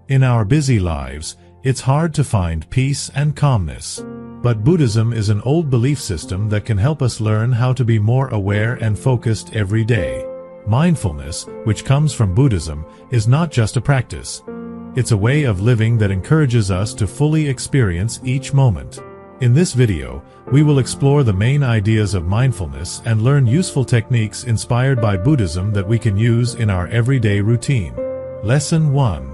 In our busy lives, it's hard to find peace and calmness. But Buddhism is an old belief system that can help us learn how to be more aware and focused every day. Mindfulness, which comes from Buddhism, is not just a practice. It's a way of living that encourages us to fully experience each moment. In this video, we will explore the main ideas of mindfulness and learn useful techniques inspired by Buddhism that we can use in our everyday routine. Lesson 1.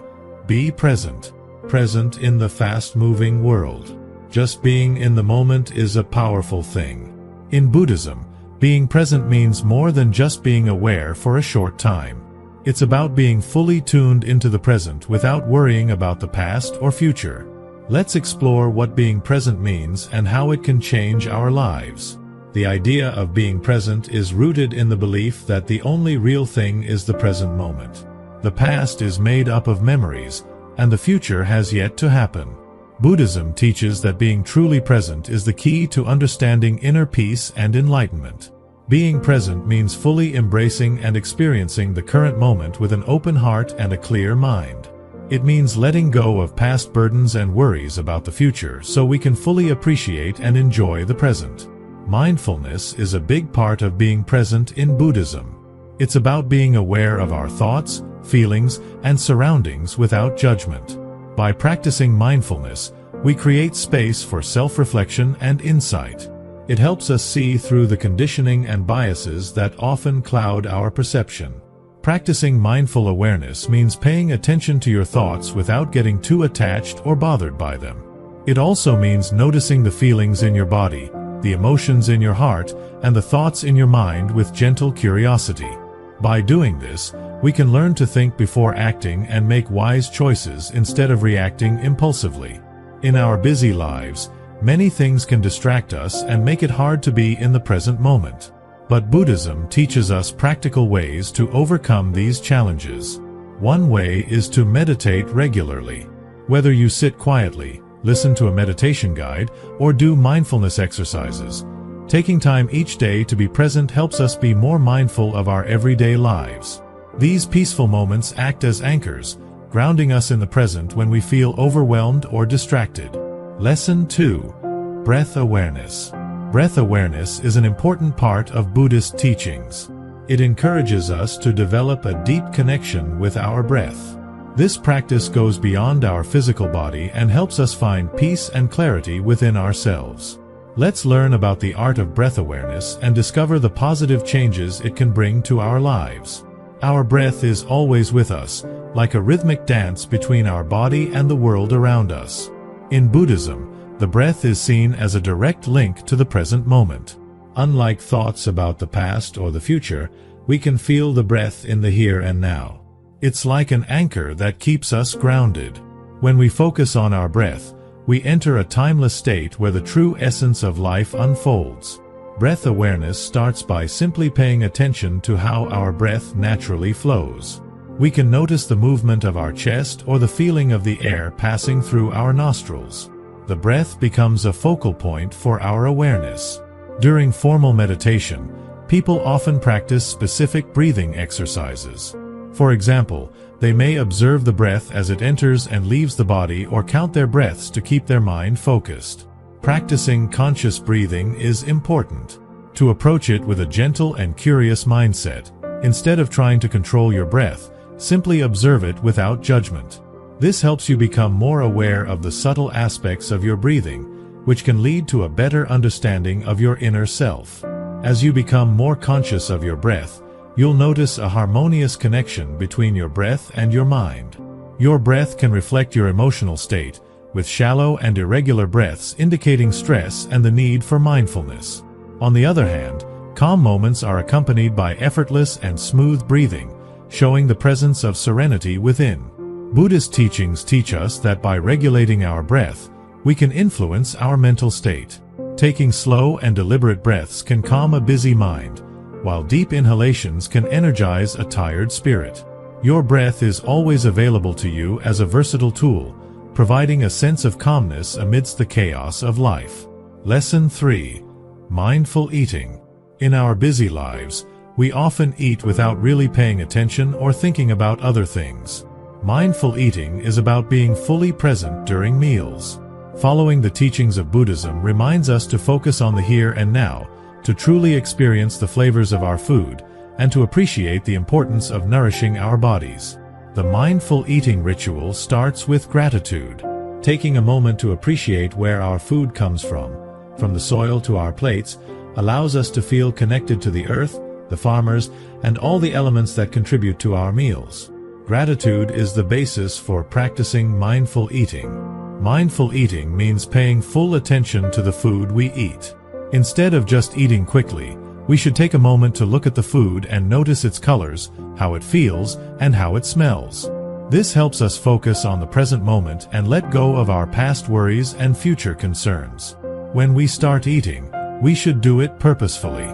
Be present. Present in the fast-moving world. Just being in the moment is a powerful thing. In Buddhism, being present means more than just being aware for a short time. It's about being fully tuned into the present without worrying about the past or future. Let's explore what being present means and how it can change our lives. The idea of being present is rooted in the belief that the only real thing is the present moment. The past is made up of memories, and the future has yet to happen. Buddhism teaches that being truly present is the key to understanding inner peace and enlightenment. Being present means fully embracing and experiencing the current moment with an open heart and a clear mind. It means letting go of past burdens and worries about the future so we can fully appreciate and enjoy the present. Mindfulness is a big part of being present in Buddhism. It's about being aware of our thoughts, feelings, and surroundings without judgment. By practicing mindfulness, we create space for self-reflection and insight. It helps us see through the conditioning and biases that often cloud our perception. Practicing mindful awareness means paying attention to your thoughts without getting too attached or bothered by them. It also means noticing the feelings in your body, the emotions in your heart, and the thoughts in your mind with gentle curiosity. By doing this, we can learn to think before acting and make wise choices instead of reacting impulsively. In our busy lives, many things can distract us and make it hard to be in the present moment. But Buddhism teaches us practical ways to overcome these challenges. One way is to meditate regularly. Whether you sit quietly, listen to a meditation guide, or do mindfulness exercises, taking time each day to be present helps us be more mindful of our everyday lives. These peaceful moments act as anchors, grounding us in the present when we feel overwhelmed or distracted. Lesson 2. Breath awareness. Breath awareness is an important part of Buddhist teachings. It encourages us to develop a deep connection with our breath. This practice goes beyond our physical body and helps us find peace and clarity within ourselves. Let's learn about the art of breath awareness and discover the positive changes it can bring to our lives. Our breath is always with us, like a rhythmic dance between our body and the world around us. In Buddhism, the breath is seen as a direct link to the present moment. Unlike thoughts about the past or the future, we can feel the breath in the here and now. It's like an anchor that keeps us grounded. When we focus on our breath, we enter a timeless state where the true essence of life unfolds. Breath awareness starts by simply paying attention to how our breath naturally flows. We can notice the movement of our chest or the feeling of the air passing through our nostrils. The breath becomes a focal point for our awareness. During formal meditation, people often practice specific breathing exercises. For example, they may observe the breath as it enters and leaves the body or count their breaths to keep their mind focused. Practicing conscious breathing is important. To approach it with a gentle and curious mindset, instead of trying to control your breath, simply observe it without judgment. This helps you become more aware of the subtle aspects of your breathing, which can lead to a better understanding of your inner self. As you become more conscious of your breath, you'll notice a harmonious connection between your breath and your mind. Your breath can reflect your emotional state, with shallow and irregular breaths indicating stress and the need for mindfulness. On the other hand, calm moments are accompanied by effortless and smooth breathing, showing the presence of serenity within. Buddhist teachings teach us that by regulating our breath, we can influence our mental state. Taking slow and deliberate breaths can calm a busy mind, while deep inhalations can energize a tired spirit. Your breath is always available to you as a versatile tool, providing a sense of calmness amidst the chaos of life. Lesson 3. Mindful eating. In our busy lives, we often eat without really paying attention or thinking about other things. Mindful eating is about being fully present during meals. Following the teachings of Buddhism reminds us to focus on the here and now, to truly experience the flavors of our food, and to appreciate the importance of nourishing our bodies. The mindful eating ritual starts with gratitude. Taking a moment to appreciate where our food comes from the soil to our plates, allows us to feel connected to the earth, the farmers, and all the elements that contribute to our meals. Gratitude is the basis for practicing mindful eating. Mindful eating means paying full attention to the food we eat. Instead of just eating quickly, we should take a moment to look at the food and notice its colors, how it feels, and how it smells. This helps us focus on the present moment and let go of our past worries and future concerns. When we start eating, we should do it purposefully.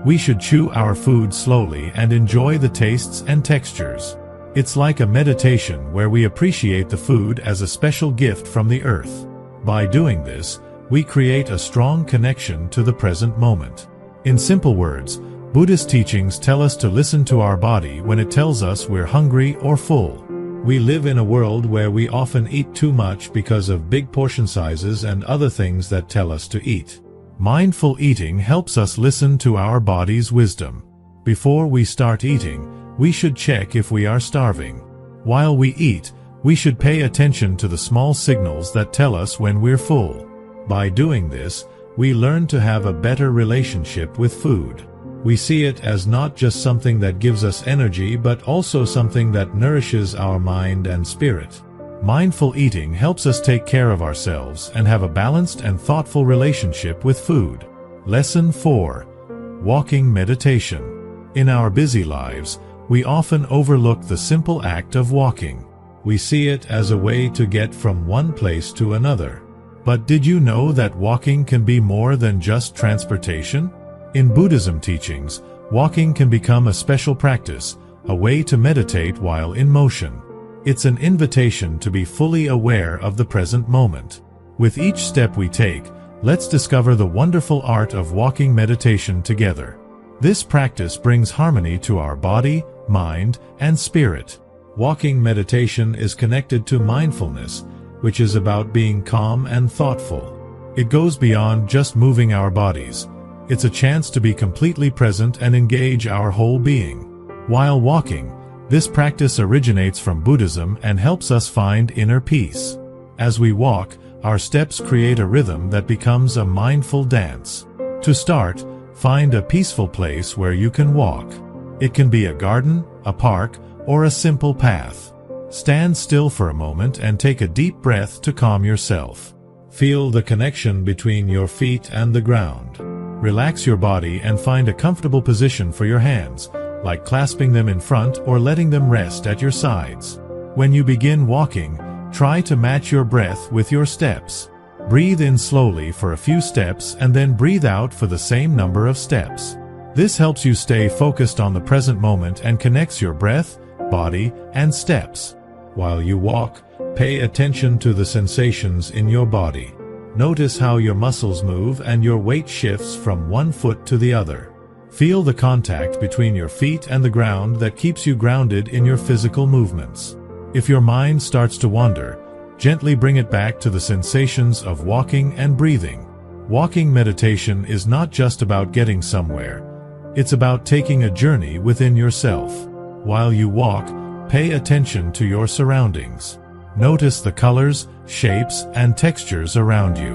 We should chew our food slowly and enjoy the tastes and textures. It's like a meditation where we appreciate the food as a special gift from the earth. By doing this, we create a strong connection to the present moment. In simple words, Buddhist teachings tell us to listen to our body when it tells us we're hungry or full. We live in a world where we often eat too much because of big portion sizes and other things that tell us to eat. Mindful eating helps us listen to our body's wisdom. Before we start eating, we should check if we are starving. While we eat, we should pay attention to the small signals that tell us when we're full. By doing this, we learn to have a better relationship with food. We see it as not just something that gives us energy but also something that nourishes our mind and spirit. Mindful eating helps us take care of ourselves and have a balanced and thoughtful relationship with food. Lesson 4. Walking meditation. In our busy lives, we often overlook the simple act of walking. We see it as a way to get from one place to another. But did you know that walking can be more than just transportation? In Buddhism teachings, walking can become a special practice, a way to meditate while in motion. It's an invitation to be fully aware of the present moment. With each step we take, let's discover the wonderful art of walking meditation together. This practice brings harmony to our body, mind, and spirit. Walking meditation is connected to mindfulness, which is about being calm and thoughtful. It goes beyond just moving our bodies. It's a chance to be completely present and engage our whole being. While walking, this practice originates from Buddhism and helps us find inner peace. As we walk, our steps create a rhythm that becomes a mindful dance. To start, find a peaceful place where you can walk. It can be a garden, a park, or a simple path. Stand still for a moment and take a deep breath to calm yourself. Feel the connection between your feet and the ground. Relax your body and find a comfortable position for your hands, like clasping them in front or letting them rest at your sides. When you begin walking, try to match your breath with your steps. Breathe in slowly for a few steps and then breathe out for the same number of steps. This helps you stay focused on the present moment and connects your breath, body, and steps. While you walk, pay attention to the sensations in your body. Notice how your muscles move and your weight shifts from one foot to the other. Feel the contact between your feet and the ground that keeps you grounded in your physical movements. If your mind starts to wander, gently bring it back to the sensations of walking and breathing. Walking meditation is not just about getting somewhere. It's about taking a journey within yourself. While you walk, pay attention to your surroundings. Notice the colors, shapes, and textures around you.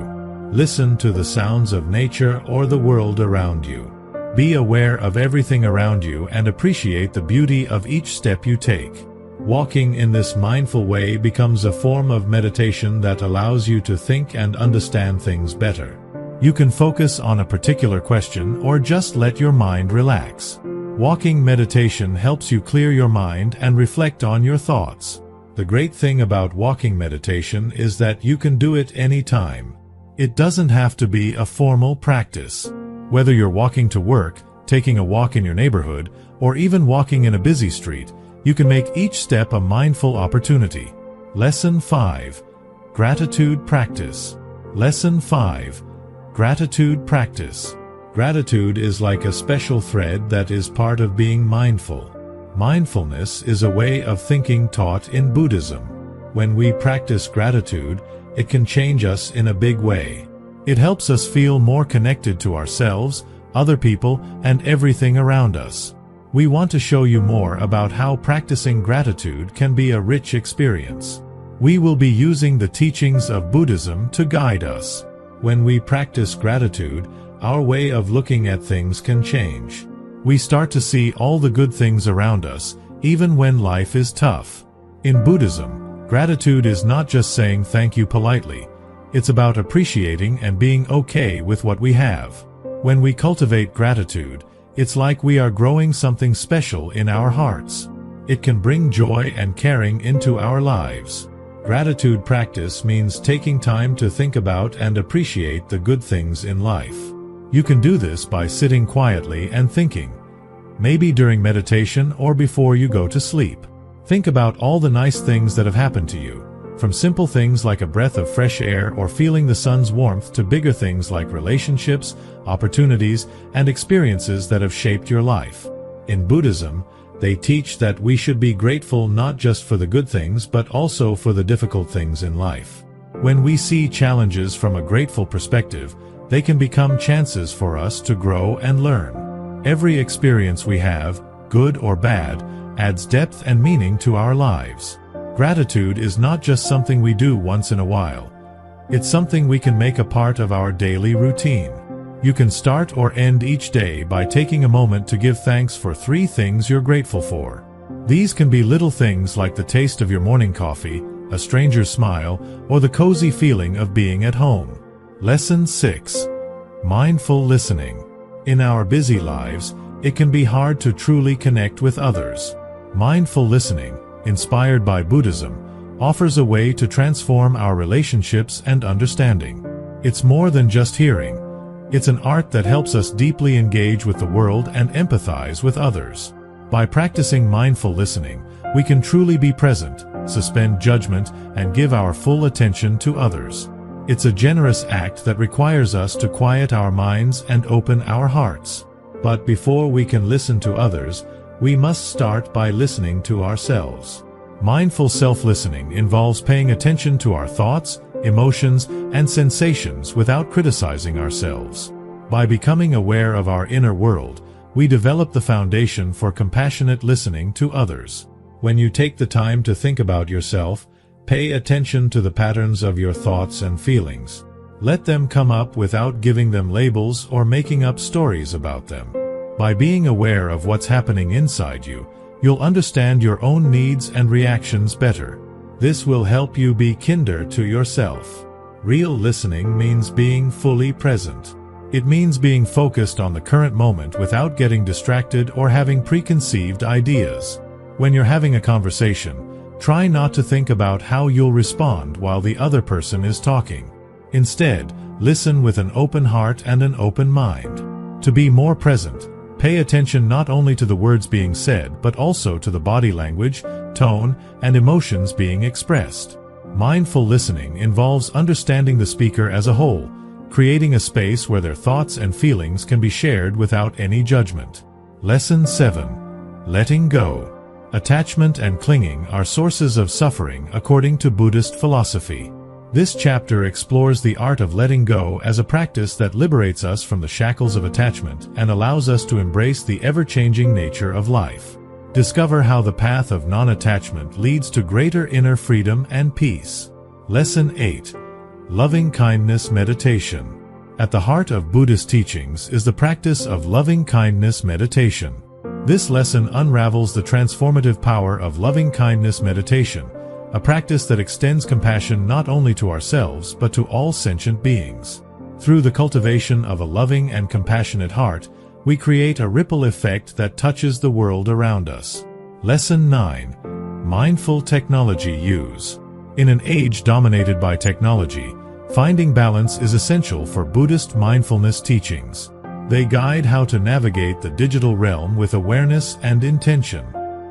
Listen to the sounds of nature or the world around you. Be aware of everything around you and appreciate the beauty of each step you take. Walking in this mindful way becomes a form of meditation that allows you to think and understand things better. You can focus on a particular question or just let your mind relax. Walking meditation helps you clear your mind and reflect on your thoughts. The great thing about walking meditation is that you can do it anytime. It doesn't have to be a formal practice. Whether you're walking to work, taking a walk in your neighborhood, or even walking in a busy street, you can make each step a mindful opportunity. Lesson 5. Gratitude Practice. Lesson 5. Gratitude Practice. Gratitude is like a special thread that is part of being mindful. Mindfulness is a way of thinking taught in Buddhism. When we practice gratitude, it can change us in a big way. It helps us feel more connected to ourselves, other people, and everything around us. We want to show you more about how practicing gratitude can be a rich experience. We will be using the teachings of Buddhism to guide us. When we practice gratitude, our way of looking at things can change. We start to see all the good things around us, even when life is tough. In Buddhism, gratitude is not just saying thank you politely. It's about appreciating and being okay with what we have. When we cultivate gratitude, it's like we are growing something special in our hearts. It can bring joy and caring into our lives. Gratitude practice means taking time to think about and appreciate the good things in life. You can do this by sitting quietly and thinking. Maybe during meditation or before you go to sleep. Think about all the nice things that have happened to you, from simple things like a breath of fresh air or feeling the sun's warmth to bigger things like relationships, opportunities, and experiences that have shaped your life. In Buddhism, they teach that we should be grateful not just for the good things but also for the difficult things in life. When we see challenges from a grateful perspective, they can become chances for us to grow and learn. Every experience we have, good or bad, adds depth and meaning to our lives. Gratitude is not just something we do once in a while. It's something we can make a part of our daily routine. You can start or end each day by taking a moment to give thanks for 3 things you're grateful for. These can be little things like the taste of your morning coffee, a stranger's smile, or the cozy feeling of being at home. Lesson 6. Mindful listening. In our busy lives, it can be hard to truly connect with others. Mindful listening, inspired by Buddhism, offers a way to transform our relationships and understanding. It's more than just hearing. It's an art that helps us deeply engage with the world and empathize with others. By practicing mindful listening, we can truly be present, suspend judgment, and give our full attention to others. It's a generous act that requires us to quiet our minds and open our hearts. But before we can listen to others, we must start by listening to ourselves. Mindful self-listening involves paying attention to our thoughts, emotions, and sensations without criticizing ourselves. By becoming aware of our inner world, we develop the foundation for compassionate listening to others. When you take the time to think about yourself, pay attention to the patterns of your thoughts and feelings. Let them come up without giving them labels or making up stories about them. By being aware of what's happening inside you, you'll understand your own needs and reactions better. This will help you be kinder to yourself. Real listening means being fully present. It means being focused on the current moment without getting distracted or having preconceived ideas. When you're having a conversation, try not to think about how you'll respond while the other person is talking. Instead, listen with an open heart and an open mind. To be more present, pay attention not only to the words being said but also to the body language, tone, and emotions being expressed. Mindful listening involves understanding the speaker as a whole, creating a space where their thoughts and feelings can be shared without any judgment. Lesson 7. Letting go. Attachment and clinging are sources of suffering according to Buddhist philosophy. This chapter explores the art of letting go as a practice that liberates us from the shackles of attachment and allows us to embrace the ever-changing nature of life. Discover how the path of non-attachment leads to greater inner freedom and peace. Lesson 8. Loving-kindness meditation. At the heart of Buddhist teachings is the practice of loving-kindness meditation. This lesson unravels the transformative power of loving-kindness meditation, a practice that extends compassion not only to ourselves but to all sentient beings. Through the cultivation of a loving and compassionate heart, we create a ripple effect that touches the world around us. Lesson 9. Mindful technology use. In an age dominated by technology, finding balance is essential for Buddhist mindfulness teachings. They guide how to navigate the digital realm with awareness and intention.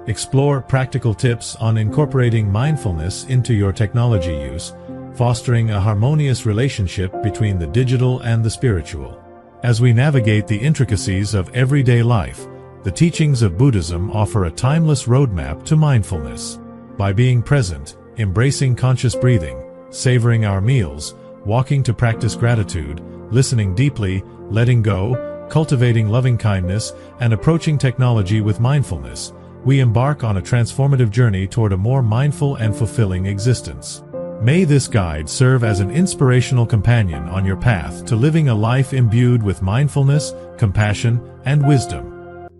Explore practical tips on incorporating mindfulness into your technology use, fostering a harmonious relationship between the digital and the spiritual. As we navigate the intricacies of everyday life, The teachings of Buddhism offer a timeless roadmap to mindfulness. By being present, embracing conscious breathing, savoring our meals, walking to practice gratitude, listening deeply, letting go, cultivating loving-kindness, and approaching technology with mindfulness, we embark on a transformative journey toward a more mindful and fulfilling existence. May this guide serve as an inspirational companion on your path to living a life imbued with mindfulness, compassion, and wisdom.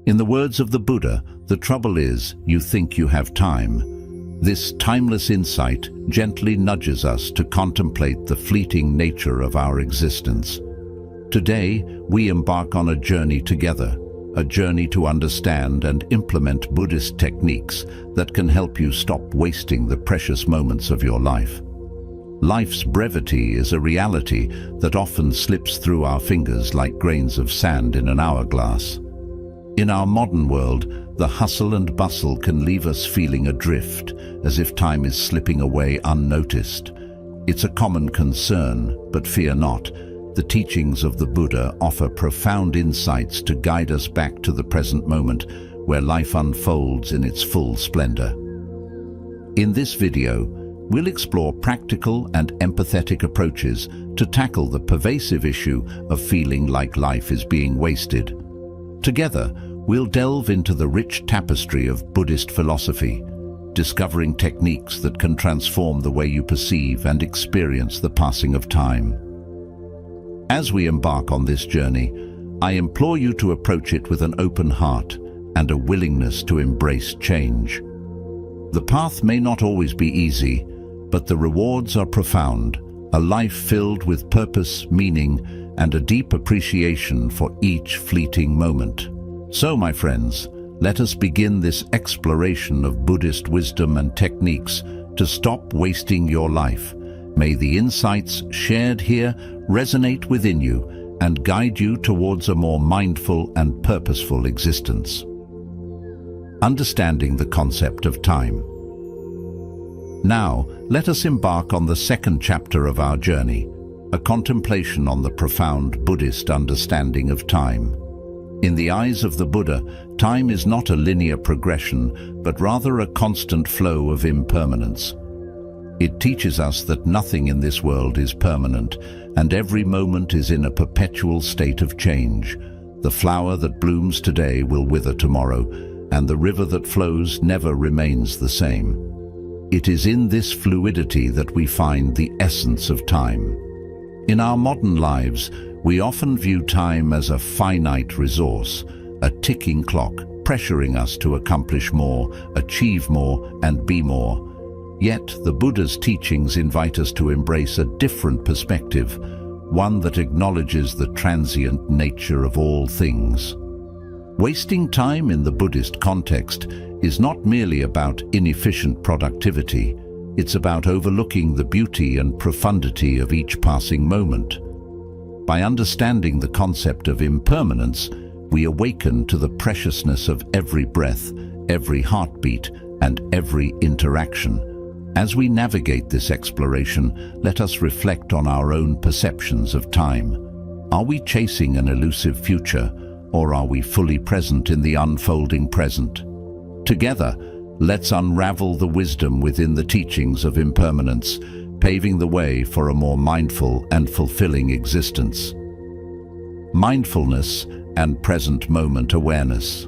In the words of the Buddha, the trouble is, you think you have time. This timeless insight gently nudges us to contemplate the fleeting nature of our existence. Today, we embark on a journey together, a journey to understand and implement Buddhist techniques that can help you stop wasting the precious moments of your life. Life's brevity is a reality that often slips through our fingers like grains of sand in an hourglass. In our modern world, the hustle and bustle can leave us feeling adrift, as if time is slipping away unnoticed. It's a common concern, but fear not. The teachings of the Buddha offer profound insights to guide us back to the present moment, where life unfolds in its full splendor. In this video, we'll explore practical and empathetic approaches to tackle the pervasive issue of feeling like life is being wasted. Together, we'll delve into the rich tapestry of Buddhist philosophy, discovering techniques that can transform the way you perceive and experience the passing of time. As we embark on this journey, I implore you to approach it with an open heart and a willingness to embrace change. The path may not always be easy, but the rewards are profound, a life filled with purpose, meaning, and a deep appreciation for each fleeting moment. So, my friends, let us begin this exploration of Buddhist wisdom and techniques to stop wasting your life. May the insights shared here resonate within you and guide you towards a more mindful and purposeful existence. Understanding the concept of time. Now, let us embark on the second chapter of our journey, a contemplation on the profound Buddhist understanding of time. In the eyes of the Buddha, time is not a linear progression, but rather a constant flow of impermanence. It teaches us that nothing in this world is permanent, and every moment is in a perpetual state of change. The flower that blooms today will wither tomorrow, and the river that flows never remains the same. It is in this fluidity that we find the essence of time. In our modern lives, we often view time as a finite resource, a ticking clock, pressuring us to accomplish more, achieve more, and be more. Yet, the Buddha's teachings invite us to embrace a different perspective, one that acknowledges the transient nature of all things. Wasting time in the Buddhist context is not merely about inefficient productivity. It's about overlooking the beauty and profundity of each passing moment. By understanding the concept of impermanence, we awaken to the preciousness of every breath, every heartbeat, and every interaction. As we navigate this exploration, let us reflect on our own perceptions of time. Are we chasing an elusive future, or are we fully present in the unfolding present? Together, let's unravel the wisdom within the teachings of impermanence, paving the way for a more mindful and fulfilling existence. Mindfulness and present moment awareness.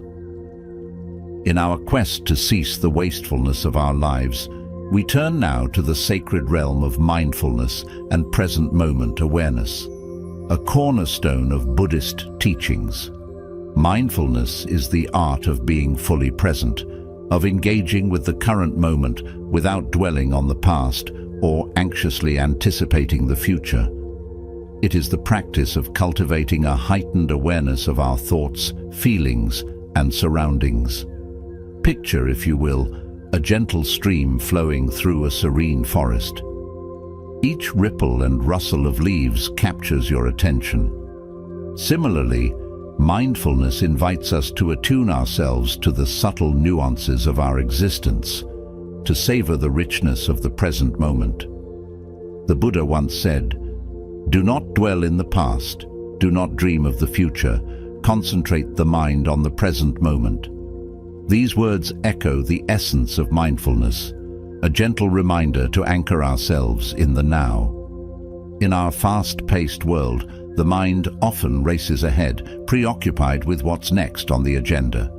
In our quest to cease the wastefulness of our lives, we turn now to the sacred realm of mindfulness and present moment awareness, a cornerstone of Buddhist teachings. Mindfulness is the art of being fully present, of engaging with the current moment without dwelling on the past or anxiously anticipating the future. It is the practice of cultivating a heightened awareness of our thoughts, feelings, and surroundings. Picture, if you will, a gentle stream flowing through a serene forest. Each ripple and rustle of leaves captures your attention. Similarly, mindfulness invites us to attune ourselves to the subtle nuances of our existence, to savor the richness of the present moment. The Buddha once said, "Do not dwell in the past, do not dream of the future, concentrate the mind on the present moment. These words echo the essence of mindfulness, a gentle reminder to anchor ourselves in the now. In our fast-paced world, the mind often races ahead, preoccupied with what's next on the agenda.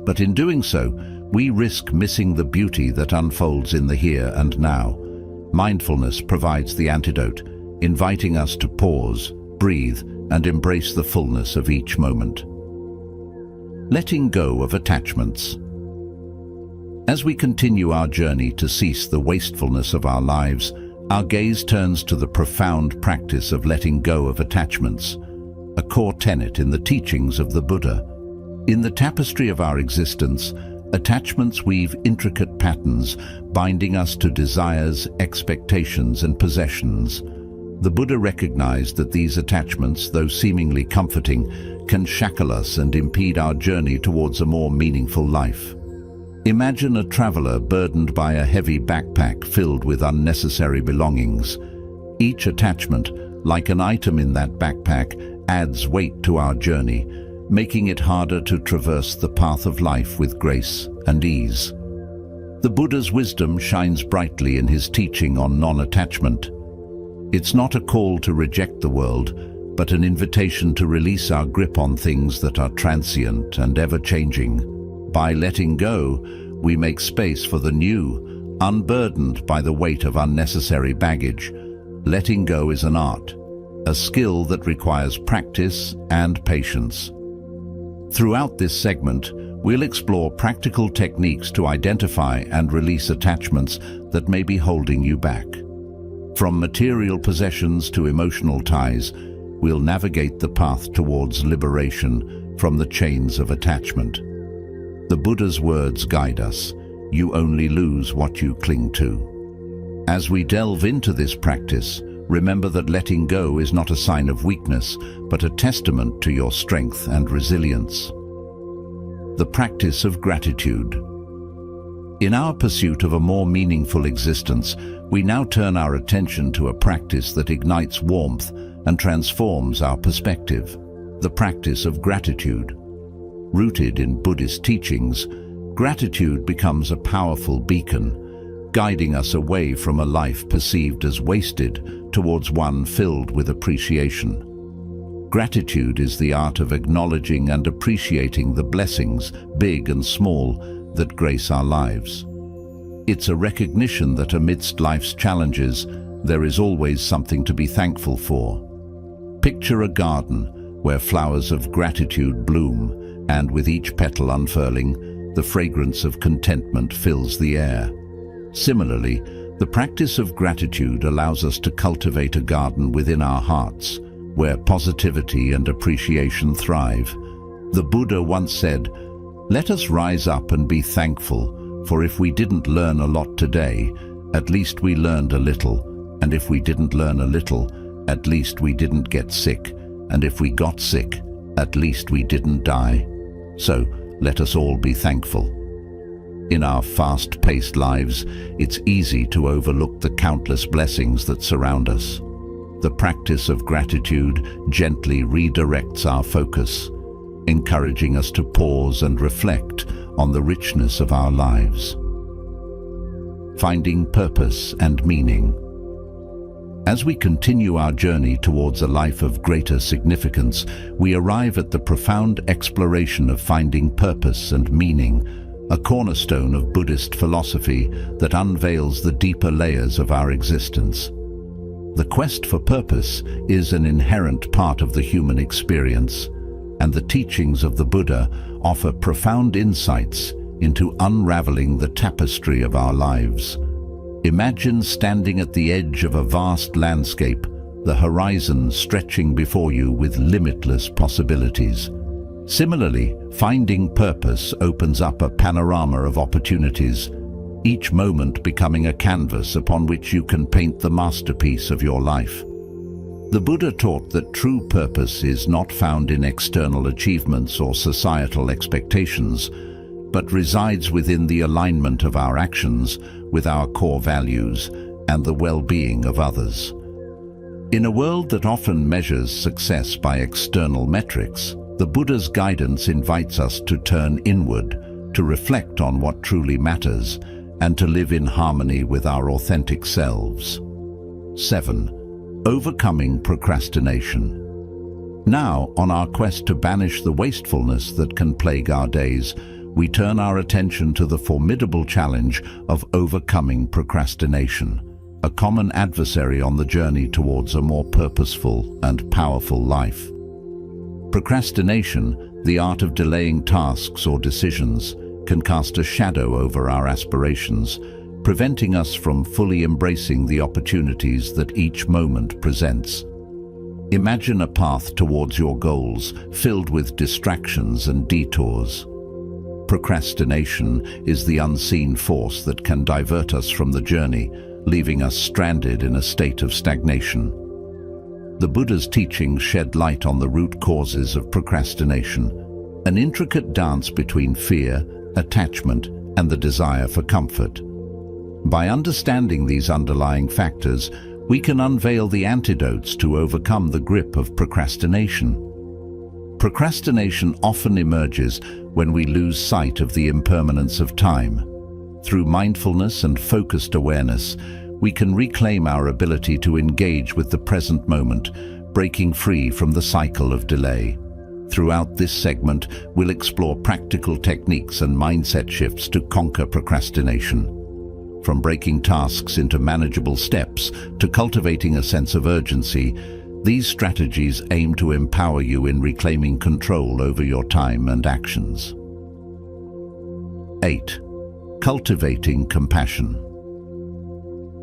But in doing so, we risk missing the beauty that unfolds in the here and now. Mindfulness provides the antidote, inviting us to pause, breathe, and embrace the fullness of each moment. Letting go of attachments. As we continue our journey to cease the wastefulness of our lives, our gaze turns to the profound practice of letting go of attachments, a core tenet in the teachings of the Buddha. In the tapestry of our existence, attachments weave intricate patterns, binding us to desires, expectations, and possessions. The Buddha recognized that these attachments, though seemingly comforting, can shackle us and impede our journey towards a more meaningful life. Imagine a traveler burdened by a heavy backpack filled with unnecessary belongings. Each attachment, like an item in that backpack, adds weight to our journey, making it harder to traverse the path of life with grace and ease. The Buddha's wisdom shines brightly in his teaching on non-attachment. It's not a call to reject the world, but an invitation to release our grip on things that are transient and ever-changing. By letting go, we make space for the new, unburdened by the weight of unnecessary baggage. Letting go is an art, a skill that requires practice and patience. Throughout this segment, we'll explore practical techniques to identify and release attachments that may be holding you back. From material possessions to emotional ties, we'll navigate the path towards liberation from the chains of attachment. The Buddha's words guide us. You only lose what you cling to. As we delve into this practice, remember that letting go is not a sign of weakness, but a testament to your strength and resilience. The practice of gratitude. In our pursuit of a more meaningful existence, we now turn our attention to a practice that ignites warmth and transforms our perspective, the practice of gratitude. Rooted in Buddhist teachings, gratitude becomes a powerful beacon, guiding us away from a life perceived as wasted towards one filled with appreciation. Gratitude is the art of acknowledging and appreciating the blessings, big and small, that grace our lives. It's a recognition that amidst life's challenges, there is always something to be thankful for. Picture a garden where flowers of gratitude bloom, and with each petal unfurling, the fragrance of contentment fills the air. Similarly, the practice of gratitude allows us to cultivate a garden within our hearts, where positivity and appreciation thrive. The Buddha once said, "Let us rise up and be thankful, for if we didn't learn a lot today, at least we learned a little, and if we didn't learn a little, at least we didn't get sick, and if we got sick, at least we didn't die. So, let us all be thankful." In our fast-paced lives, it's easy to overlook the countless blessings that surround us. The practice of gratitude gently redirects our focus, encouraging us to pause and reflect on the richness of our lives. Finding purpose and meaning. As we continue our journey towards a life of greater significance, we arrive at the profound exploration of finding purpose and meaning, a cornerstone of Buddhist philosophy that unveils the deeper layers of our existence. The quest for purpose is an inherent part of the human experience, and the teachings of the Buddha offer profound insights into unraveling the tapestry of our lives. Imagine standing at the edge of a vast landscape, the horizon stretching before you with limitless possibilities. Similarly, finding purpose opens up a panorama of opportunities, each moment becoming a canvas upon which you can paint the masterpiece of your life. The Buddha taught that true purpose is not found in external achievements or societal expectations, but resides within the alignment of our actions with our core values and the well-being of others. In a world that often measures success by external metrics, The Buddha's guidance invites us to turn inward, to reflect on what truly matters, and to live in harmony with our authentic selves. 7. Overcoming procrastination. Now, on our quest to banish the wastefulness that can plague our days, we turn our attention to the formidable challenge of overcoming procrastination, a common adversary on the journey towards a more purposeful and powerful life. Procrastination, the art of delaying tasks or decisions, can cast a shadow over our aspirations, preventing us from fully embracing the opportunities that each moment presents. Imagine a path towards your goals filled with distractions and detours. Procrastination is the unseen force that can divert us from the journey, leaving us stranded in a state of stagnation. The Buddha's teachings shed light on the root causes of procrastination, an intricate dance between fear, attachment, and the desire for comfort. By understanding these underlying factors, we can unveil the antidotes to overcome the grip of procrastination. Procrastination often emerges when we lose sight of the impermanence of time. Through mindfulness and focused awareness, we can reclaim our ability to engage with the present moment, breaking free from the cycle of delay. Throughout this segment, we'll explore practical techniques and mindset shifts to conquer procrastination. From breaking tasks into manageable steps to cultivating a sense of urgency, these strategies aim to empower you in reclaiming control over your time and actions. 8. Cultivating compassion.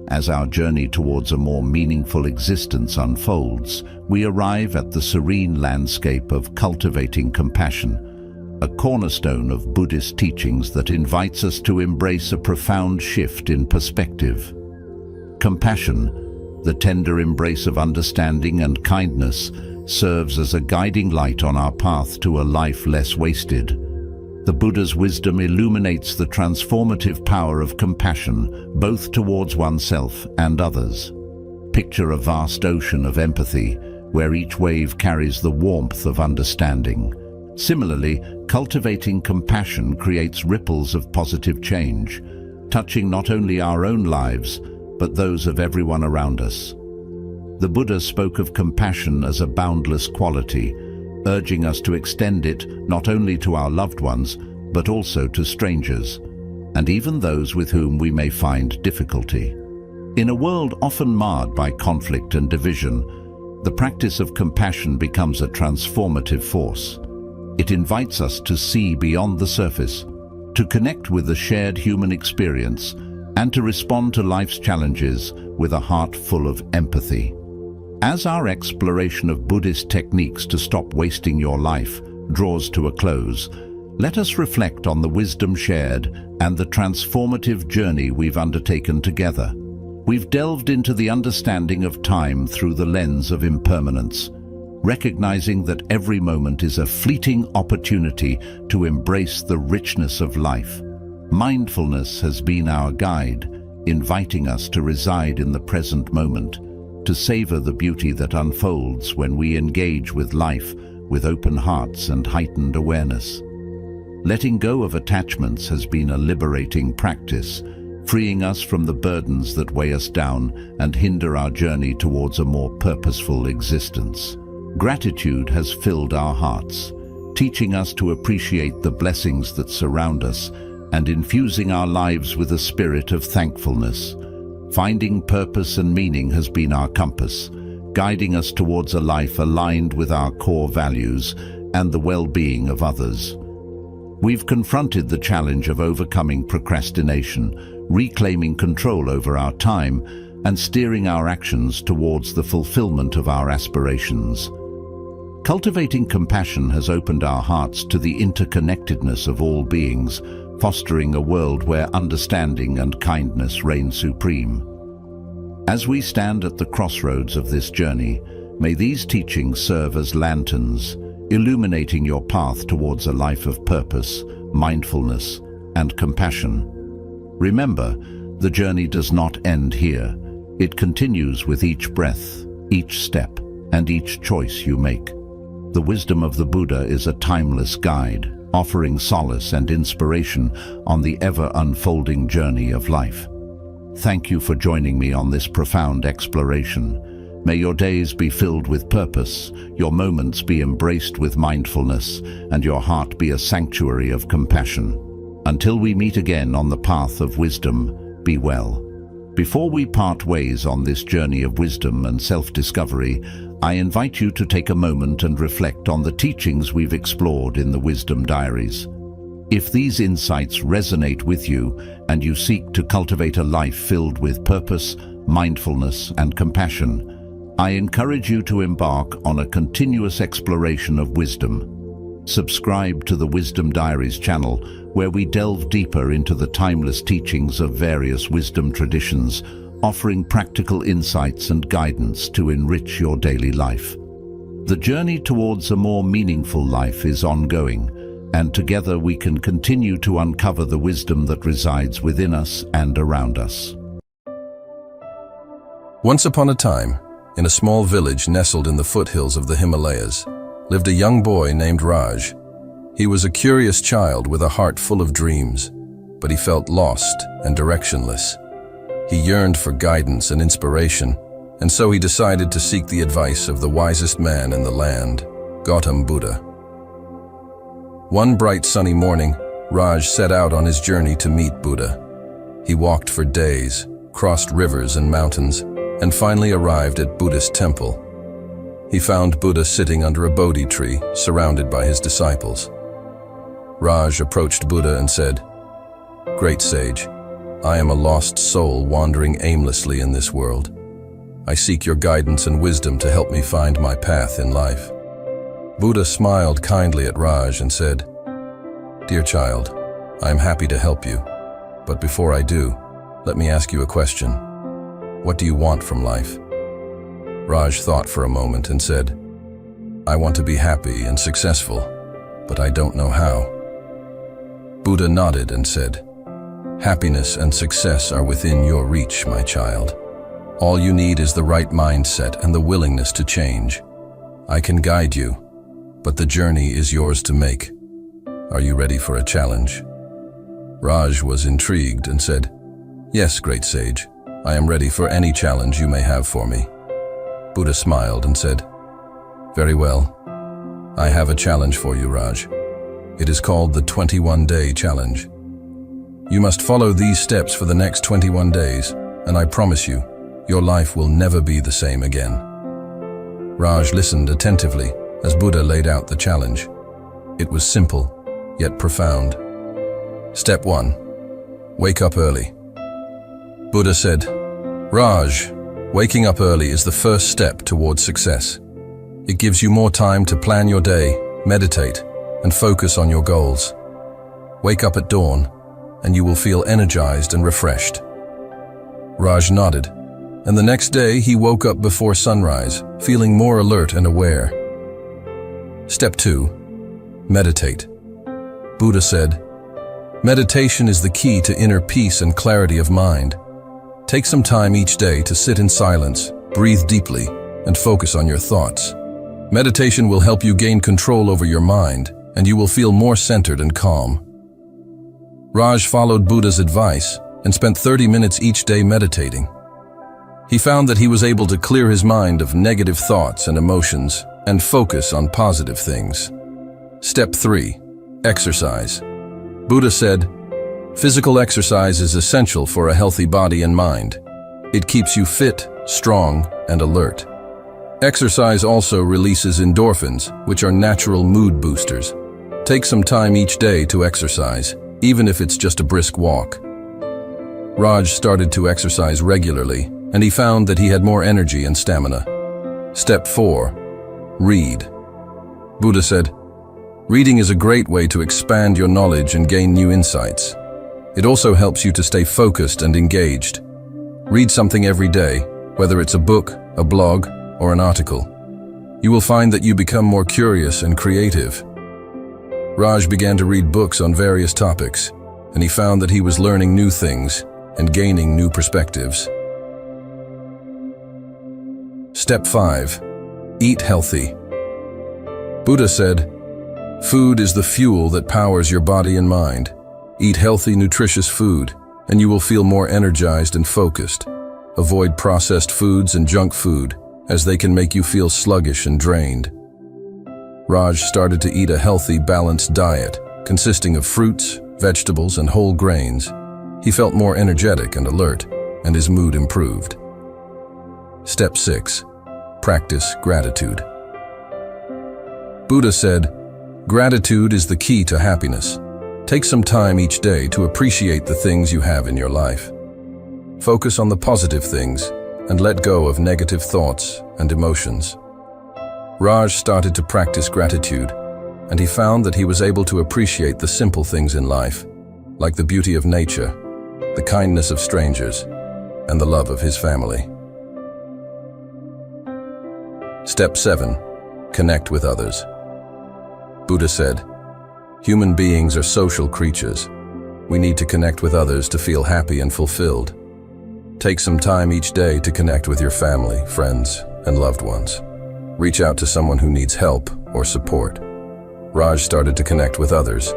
As our journey towards a more meaningful existence unfolds, we arrive at the serene landscape of cultivating compassion, a cornerstone of Buddhist teachings that invites us to embrace a profound shift in perspective. Compassion, the tender embrace of understanding and kindness, serves as a guiding light on our path to a life less wasted. The Buddha's wisdom illuminates the transformative power of compassion, both towards oneself and others. Picture a vast ocean of empathy, where each wave carries the warmth of understanding. Similarly, cultivating compassion creates ripples of positive change, touching not only our own lives, but those of everyone around us. The Buddha spoke of compassion as a boundless quality, urging us to extend it not only to our loved ones, but also to strangers, and even those with whom we may find difficulty. In a world often marred by conflict and division, the practice of compassion becomes a transformative force. It invites us to see beyond the surface, to connect with the shared human experience, and to respond to life's challenges with a heart full of empathy. As our exploration of Buddhist techniques to stop wasting your life draws to a close, let us reflect on the wisdom shared and the transformative journey we've undertaken together. We've delved into the understanding of time through the lens of impermanence, recognizing that every moment is a fleeting opportunity to embrace the richness of life. Mindfulness has been our guide, inviting us to reside in the present moment, to savor the beauty that unfolds when we engage with life with open hearts and heightened awareness. Letting go of attachments has been a liberating practice, freeing us from the burdens that weigh us down and hinder our journey towards a more purposeful existence. Gratitude has filled our hearts, teaching us to appreciate the blessings that surround us and infusing our lives with a spirit of thankfulness. Finding purpose and meaning has been our compass, guiding us towards a life aligned with our core values and the well-being of others. We've confronted the challenge of overcoming procrastination, reclaiming control over our time, and steering our actions towards the fulfillment of our aspirations. Cultivating compassion has opened our hearts to the interconnectedness of all beings, fostering a world where understanding and kindness reign supreme. As we stand at the crossroads of this journey, may these teachings serve as lanterns, illuminating your path towards a life of purpose, mindfulness, and compassion. Remember, the journey does not end here. It continues with each breath, each step, and each choice you make. The wisdom of the Buddha is a timeless guide, offering solace and inspiration on the ever-unfolding journey of life. Thank you for joining me on this profound exploration. May your days be filled with purpose, your moments be embraced with mindfulness, and your heart be a sanctuary of compassion. Until we meet again on the path of wisdom, be well. Before we part ways on this journey of wisdom and self-discovery, I invite you to take a moment and reflect on the teachings we've explored in the Wisdom Diaries. If these insights resonate with you and you seek to cultivate a life filled with purpose, mindfulness, and compassion, I encourage you to embark on a continuous exploration of wisdom. Subscribe to the Wisdom Diaries channel, where we delve deeper into the timeless teachings of various wisdom traditions, offering practical insights and guidance to enrich your daily life. The journey towards a more meaningful life is ongoing, and together we can continue to uncover the wisdom that resides within us and around us. Once upon a time, in a small village nestled in the foothills of the Himalayas, lived a young boy named Raj. He was a curious child with a heart full of dreams, but he felt lost and directionless. He yearned for guidance and inspiration, and so he decided to seek the advice of the wisest man in the land, Gautam Buddha. One bright sunny morning, Raj set out on his journey to meet Buddha. He walked for days, crossed rivers and mountains, and finally arrived at Buddhist temple. He found Buddha sitting under a Bodhi tree, surrounded by his disciples. Raj approached Buddha and said, "Great sage, I am a lost soul wandering aimlessly in this world. I seek your guidance and wisdom to help me find my path in life." Buddha smiled kindly at Raj and said, "Dear child, I am happy to help you. But before I do, let me ask you a question. What do you want from life?" Raj thought for a moment and said, "I want to be happy and successful, but I don't know how." Buddha nodded and said, "Happiness and success are within your reach, my child. All you need is the right mindset and the willingness to change. I can guide you, but the journey is yours to make. Are you ready for a challenge?" Raj was intrigued and said, "Yes, great sage. I am ready for any challenge you may have for me." Buddha smiled and said, "Very well. I have a challenge for you, Raj. It is called the 21-day challenge. You must follow these steps for the next 21 days, and I promise you, your life will never be the same again." Raj listened attentively as Buddha laid out the challenge. It was simple, yet profound. Step 1. Wake up early. Buddha said, "Raj, waking up early is the first step towards success. It gives you more time to plan your day, meditate, and focus on your goals. Wake up at dawn, and you will feel energized and refreshed." Raj nodded, and the next day he woke up before sunrise, feeling more alert and aware. Step 2. Meditate. Buddha said, "Meditation is the key to inner peace and clarity of mind. Take some time each day to sit in silence, breathe deeply, and focus on your thoughts. Meditation will help you gain control over your mind, and you will feel more centered and calm." Raj followed Buddha's advice and spent 30 minutes each day meditating. He found that he was able to clear his mind of negative thoughts and emotions and focus on positive things. Step 3. Exercise. Buddha said, "Physical exercise is essential for a healthy body and mind. It keeps you fit, strong, and alert. Exercise also releases endorphins, which are natural mood boosters. Take some time each day to exercise, even if it's just a brisk walk." Raj started to exercise regularly, and he found that he had more energy and stamina. Step 4. Read. Buddha said, "Reading is a great way to expand your knowledge and gain new insights. It also helps you to stay focused and engaged. Read something every day, whether it's a book, a blog, or an article. You will find that you become more curious and creative." Raj began to read books on various topics, and he found that he was learning new things and gaining new perspectives. Step 5. Eat healthy. Buddha said, "Food is the fuel that powers your body and mind. Eat healthy, nutritious food, and you will feel more energized and focused. Avoid processed foods and junk food, as they can make you feel sluggish and drained." Raj started to eat a healthy, balanced diet, consisting of fruits, vegetables, and whole grains. He felt more energetic and alert, and his mood improved. Step 6. Practice gratitude. Buddha said, "Gratitude is the key to happiness. Take some time each day to appreciate the things you have in your life. Focus on the positive things and let go of negative thoughts and emotions." Raj started to practice gratitude, and he found that he was able to appreciate the simple things in life, like the beauty of nature, the kindness of strangers, and the love of his family. Step 7. Connect with others. Buddha said, "Human beings are social creatures. We need to connect with others to feel happy and fulfilled. Take some time each day to connect with your family, friends, and loved ones. Reach out to someone who needs help or support." Raj started to connect with others,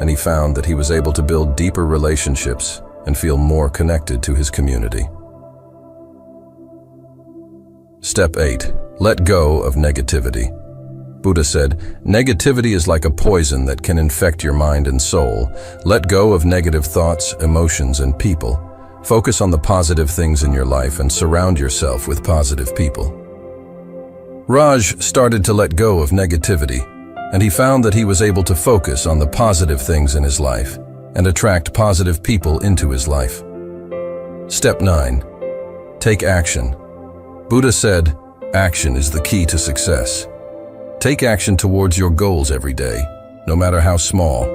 and he found that he was able to build deeper relationships and feel more connected to his community. Step 8. Let go of negativity. Buddha said, "Negativity is like a poison that can infect your mind and soul. Let go of negative thoughts, emotions, and people. Focus on the positive things in your life and surround yourself with positive people." Raj started to let go of negativity, and he found that he was able to focus on the positive things in his life and attract positive people into his life. Step 9. Take action. Buddha said, "Action is the key to success." Take action towards your goals every day, no matter how small.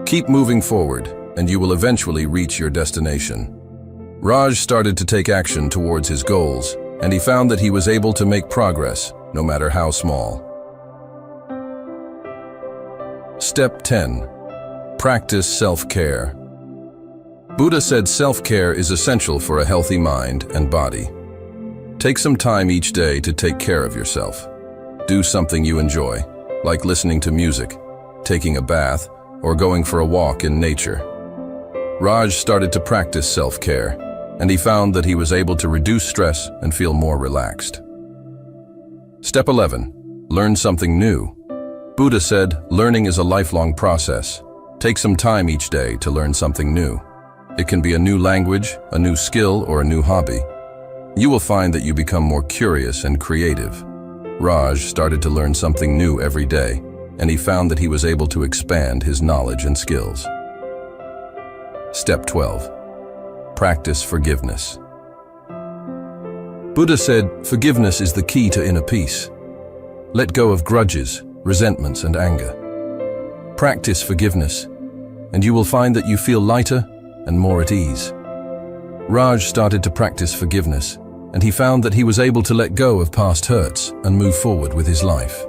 Keep moving forward, and you will eventually reach your destination. Raj started to take action towards his goals, and he found that he was able to make progress, no matter how small. Step 10. Practice self-care. Buddha said self-care is essential for a healthy mind and body. Take some time each day to take care of yourself. Do something you enjoy, like listening to music, taking a bath, or going for a walk in nature. Raj started to practice self-care, and he found that he was able to reduce stress and feel more relaxed. Step 11. Learn something new. Buddha said, "Learning is a lifelong process. Take some time each day to learn something new. It can be a new language, a new skill, or a new hobby. You will find that you become more curious and creative." Raj started to learn something new every day, and he found that he was able to expand his knowledge and skills. Step 12. Practice forgiveness. Buddha said, "Forgiveness is the key to inner peace. Let go of grudges, resentments, and anger. Practice forgiveness, and you will find that you feel lighter and more at ease." Raj started to practice forgiveness, and he found that he was able to let go of past hurts and move forward with his life.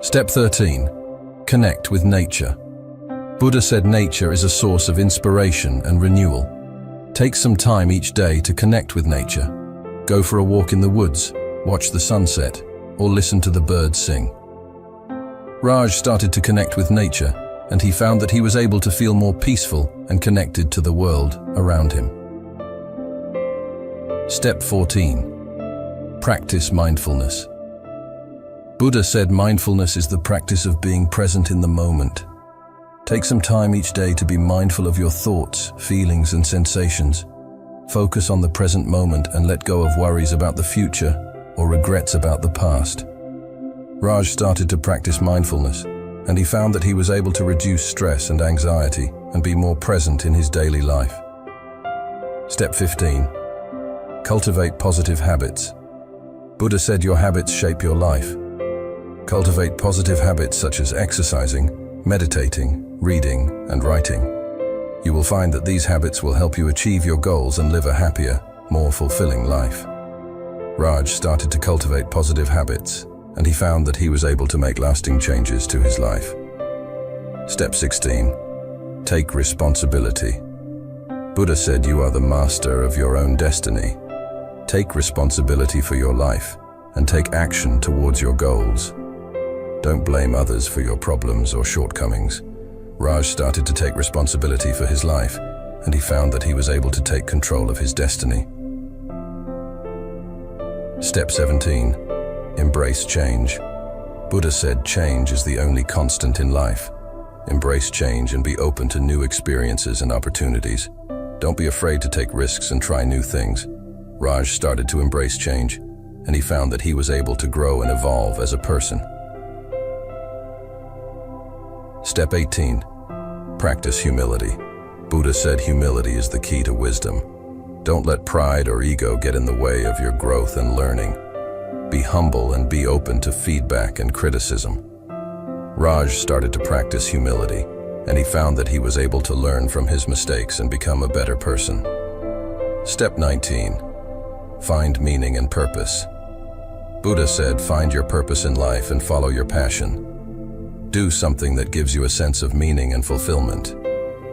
Step 13. Connect with nature. Buddha said nature is a source of inspiration and renewal. Take some time each day to connect with nature. Go for a walk in the woods, watch the sunset, or listen to the birds sing. Raj started to connect with nature, and he found that he was able to feel more peaceful and connected to the world around him. Step 14. Practice mindfulness. Buddha said mindfulness is the practice of being present in the moment. Take some time each day to be mindful of your thoughts, feelings, and sensations. Focus on the present moment and let go of worries about the future or regrets about the past. Raj started to practice mindfulness, and he found that he was able to reduce stress and anxiety and be more present in his daily life. Step 15. Cultivate positive habits. Buddha said your habits shape your life. Cultivate positive habits such as exercising, meditating, reading, and writing. You will find that these habits will help you achieve your goals and live a happier, more fulfilling life. Raj started to cultivate positive habits, and he found that he was able to make lasting changes to his life. Step 16. Take responsibility. Buddha said you are the master of your own destiny. Take responsibility for your life and take action towards your goals. Don't blame others for your problems or shortcomings. Raj started to take responsibility for his life, and he found that he was able to take control of his destiny. Step 17. Embrace change. Buddha said change is the only constant in life. Embrace change and be open to new experiences and opportunities. Don't be afraid to take risks and try new things. Raj started to embrace change, and he found that he was able to grow and evolve as a person. Step 18. Practice humility. Buddha said humility is the key to wisdom. Don't let pride or ego get in the way of your growth and learning. Be humble and be open to feedback and criticism. Raj started to practice humility, and he found that he was able to learn from his mistakes and become a better person. Step 19. Find meaning and purpose. Buddha said, find your purpose in life and follow your passion. Do something that gives you a sense of meaning and fulfillment.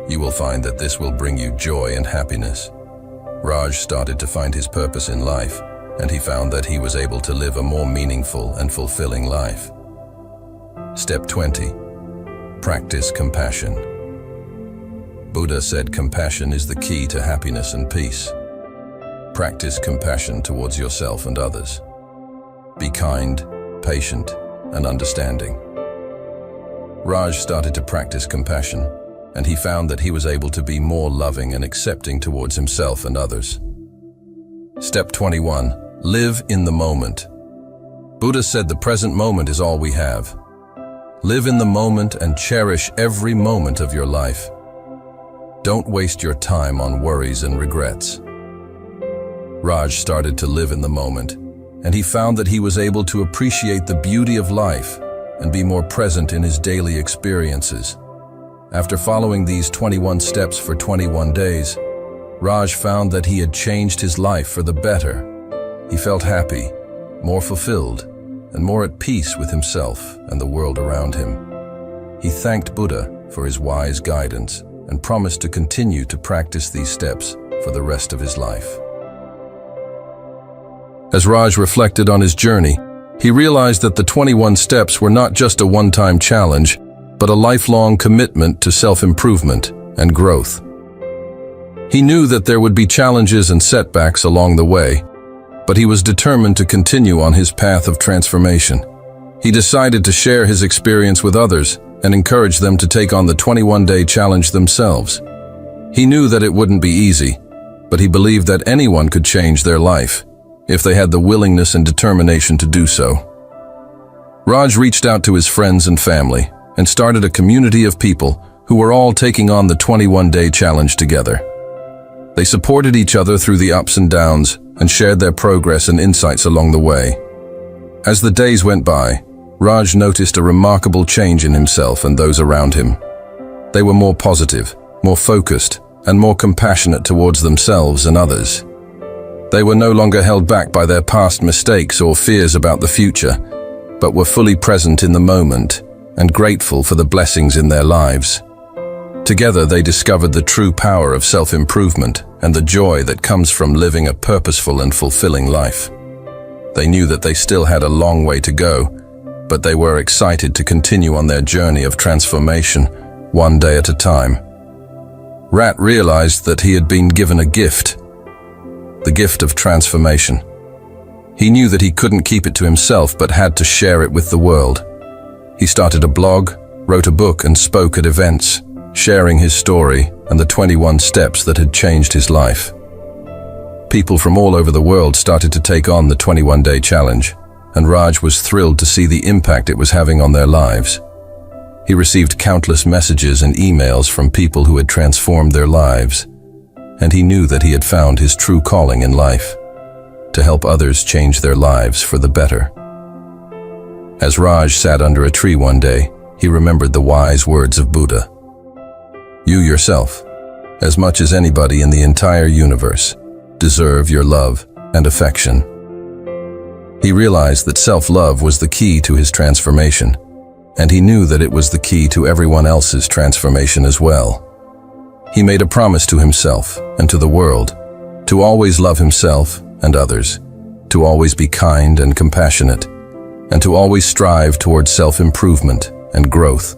You will find that this will bring you joy and happiness. Raj started to find his purpose in life, and he found that he was able to live a more meaningful and fulfilling life. Step 20. Practice compassion. Buddha said compassion is the key to happiness and peace. Practice compassion towards yourself and others. Be kind, patient, and understanding. Raj started to practice compassion, and he found that he was able to be more loving and accepting towards himself and others. Step 21. Live in the moment. Buddha said the present moment is all we have. Live in the moment and cherish every moment of your life. Don't waste your time on worries and regrets. Raj started to live in the moment, and he found that he was able to appreciate the beauty of life and be more present in his daily experiences. After following these 21 steps for 21 days, Raj found that he had changed his life for the better. He felt happy, more fulfilled, and more at peace with himself and the world around him. He thanked Buddha for his wise guidance and promised to continue to practice these steps for the rest of his life. As Raj reflected on his journey, he realized that the 21 steps were not just a one-time challenge, but a lifelong commitment to self-improvement and growth. He knew that there would be challenges and setbacks along the way, but he was determined to continue on his path of transformation. He decided to share his experience with others and encourage them to take on the 21-day challenge themselves. He knew that it wouldn't be easy, but he believed that anyone could change their life if they had the willingness and determination to do so. Raj reached out to his friends and family and started a community of people who were all taking on the 21-day challenge together. They supported each other through the ups and downs and shared their progress and insights along the way. As the days went by, Raj noticed a remarkable change in himself and those around him. They were more positive, more focused, and more compassionate towards themselves and others. They were no longer held back by their past mistakes or fears about the future, but were fully present in the moment and grateful for the blessings in their lives. Together they discovered the true power of self-improvement and the joy that comes from living a purposeful and fulfilling life. They knew that they still had a long way to go, but they were excited to continue on their journey of transformation, one day at a time. Rat realized that he had been given a gift, the gift of transformation. He knew that he couldn't keep it to himself but had to share it with the world. He started a blog, wrote a book, and spoke at events, sharing his story and the 21 steps that had changed his life. People from all over the world started to take on the 21-day challenge, and Raj was thrilled to see the impact it was having on their lives. He received countless messages and emails from people who had transformed their lives, and he knew that he had found his true calling in life, to help others change their lives for the better. As Raj sat under a tree one day, he remembered the wise words of Buddha. You yourself, as much as anybody in the entire universe, deserve your love and affection. He realized that self-love was the key to his transformation, and he knew that it was the key to everyone else's transformation as well. He made a promise to himself and to the world to always love himself and others, to always be kind and compassionate, and to always strive towards self-improvement and growth.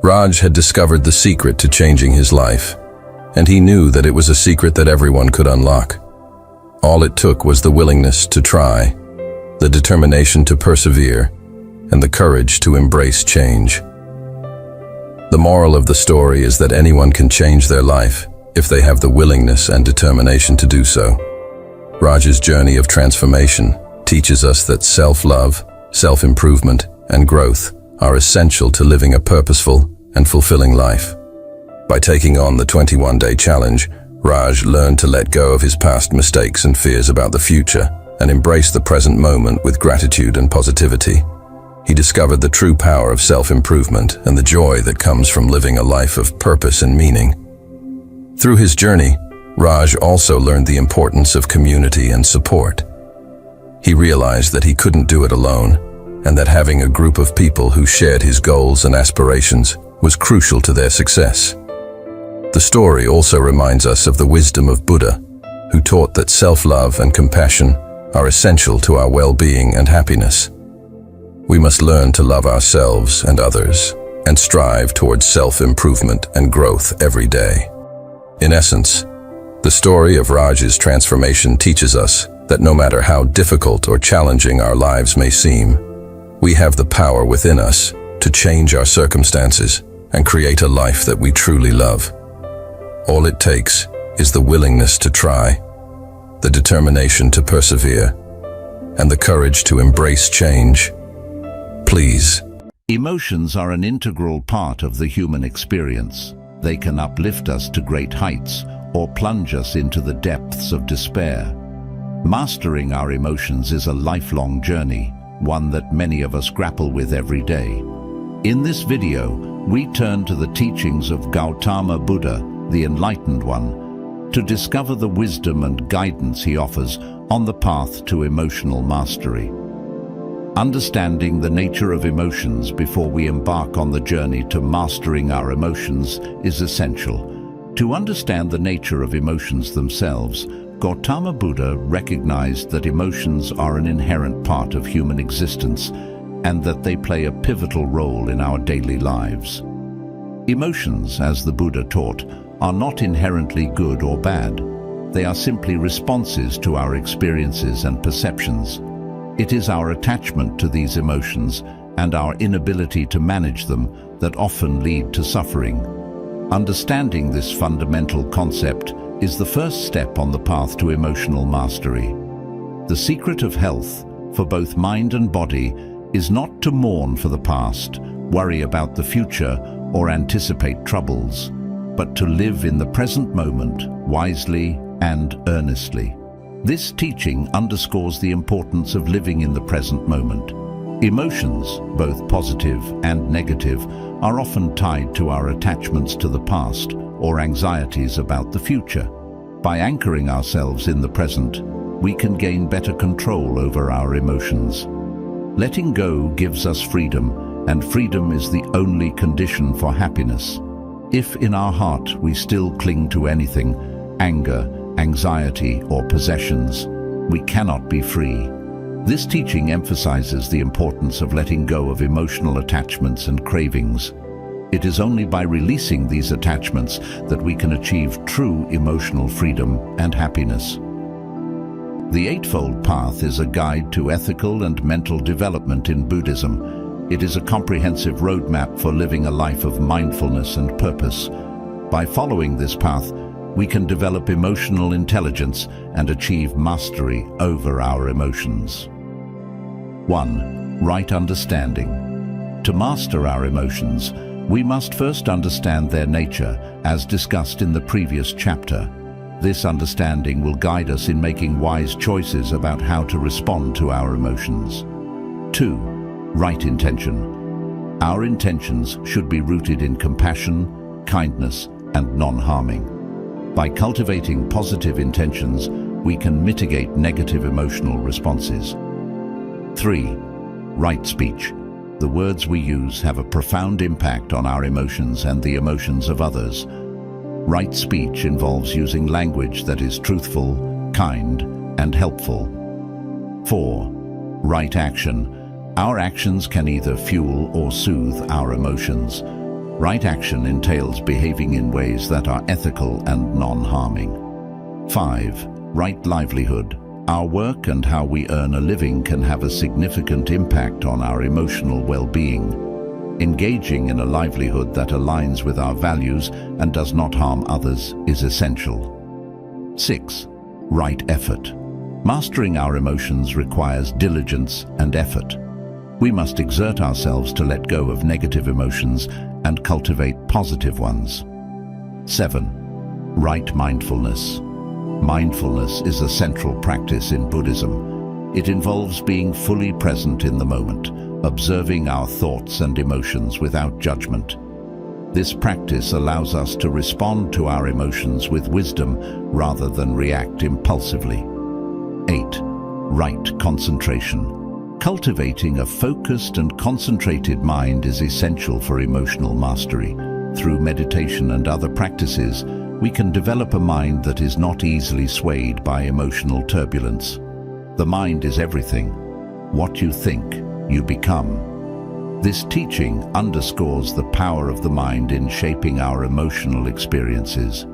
Raj had discovered the secret to changing his life, and he knew that it was a secret that everyone could unlock. All it took was the willingness to try, the determination to persevere, and the courage to embrace change. The moral of the story is that anyone can change their life if they have the willingness and determination to do so. Raj's journey of transformation teaches us that self-love, self-improvement, and growth are essential to living a purposeful and fulfilling life. By taking on the 21-day challenge, Raj learned to let go of his past mistakes and fears about the future and embrace the present moment with gratitude and positivity. He discovered the true power of self-improvement and the joy that comes from living a life of purpose and meaning. Through his journey, Raj also learned the importance of community and support. He realized that he couldn't do it alone, and that having a group of people who shared his goals and aspirations was crucial to their success. The story also reminds us of the wisdom of Buddha, who taught that self-love and compassion are essential to our well-being and happiness. We must learn to love ourselves and others, and strive towards self-improvement and growth every day. In essence, the story of Raj's transformation teaches us that no matter how difficult or challenging our lives may seem, we have the power within us to change our circumstances and create a life that we truly love. All it takes is the willingness to try, the determination to persevere, and the courage to embrace change. Please. Emotions are an integral part of the human experience. They can uplift us to great heights or plunge us into the depths of despair. Mastering our emotions is a lifelong journey, one that many of us grapple with every day. In this video, we turn to the teachings of Gautama Buddha, the Enlightened One, to discover the wisdom and guidance he offers on the path to emotional mastery. Understanding the nature of emotions before we embark on the journey to mastering our emotions is essential. To understand the nature of emotions themselves, Gautama Buddha recognized that emotions are an inherent part of human existence and that they play a pivotal role in our daily lives. Emotions, as the Buddha taught, are not inherently good or bad. They are simply responses to our experiences and perceptions. It is our attachment to these emotions and our inability to manage them that often lead to suffering. Understanding this fundamental concept is the first step on the path to emotional mastery. The secret of health, for both mind and body, is not to mourn for the past, worry about the future, or anticipate troubles, but to live in the present moment wisely and earnestly. This teaching underscores the importance of living in the present moment. Emotions, both positive and negative, are often tied to our attachments to the past or anxieties about the future. By anchoring ourselves in the present, we can gain better control over our emotions. Letting go gives us freedom, and freedom is the only condition for happiness. If in our heart we still cling to anything, anger, anxiety, or possessions, we cannot be free. This teaching emphasizes the importance of letting go of emotional attachments and cravings. It is only by releasing these attachments that we can achieve true emotional freedom and happiness. The Eightfold Path is a guide to ethical and mental development in Buddhism. It is a comprehensive roadmap for living a life of mindfulness and purpose. By following this path, we can develop emotional intelligence and achieve mastery over our emotions. 1. Right understanding. To master our emotions, we must first understand their nature, as discussed in the previous chapter. This understanding will guide us in making wise choices about how to respond to our emotions. 2. Right intention. Our intentions should be rooted in compassion, kindness, and non-harming. By cultivating positive intentions, we can mitigate negative emotional responses. 3. Right speech. The words we use have a profound impact on our emotions and the emotions of others. Right speech involves using language that is truthful, kind, and helpful. 4. Right action. Our actions can either fuel or soothe our emotions. Right action entails behaving in ways that are ethical and non-harming. 5. Right livelihood. Our work and how we earn a living can have a significant impact on our emotional well-being. Engaging in a livelihood that aligns with our values and does not harm others is essential. 6. Right effort. Mastering our emotions requires diligence and effort. We must exert ourselves to let go of negative emotions and cultivate positive ones. 7. Right mindfulness. Mindfulness is a central practice in Buddhism. It involves being fully present in the moment, observing our thoughts and emotions without judgment. This practice allows us to respond to our emotions with wisdom rather than react impulsively. 8. Right concentration. Cultivating a focused and concentrated mind is essential for emotional mastery. Through meditation and other practices, we can develop a mind that is not easily swayed by emotional turbulence. The mind is everything. What you think, you become. This teaching underscores the power of the mind in shaping our emotional experiences.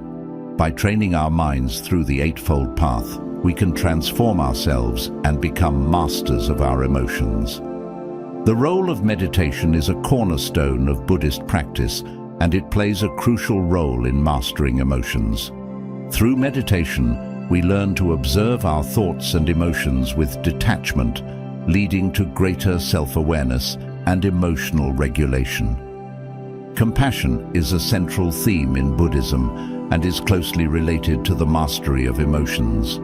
By training our minds through the Eightfold Path, we can transform ourselves and become masters of our emotions. The role of meditation is a cornerstone of Buddhist practice, and it plays a crucial role in mastering emotions. Through meditation, we learn to observe our thoughts and emotions with detachment, leading to greater self-awareness and emotional regulation. Compassion is a central theme in Buddhism and is closely related to the mastery of emotions.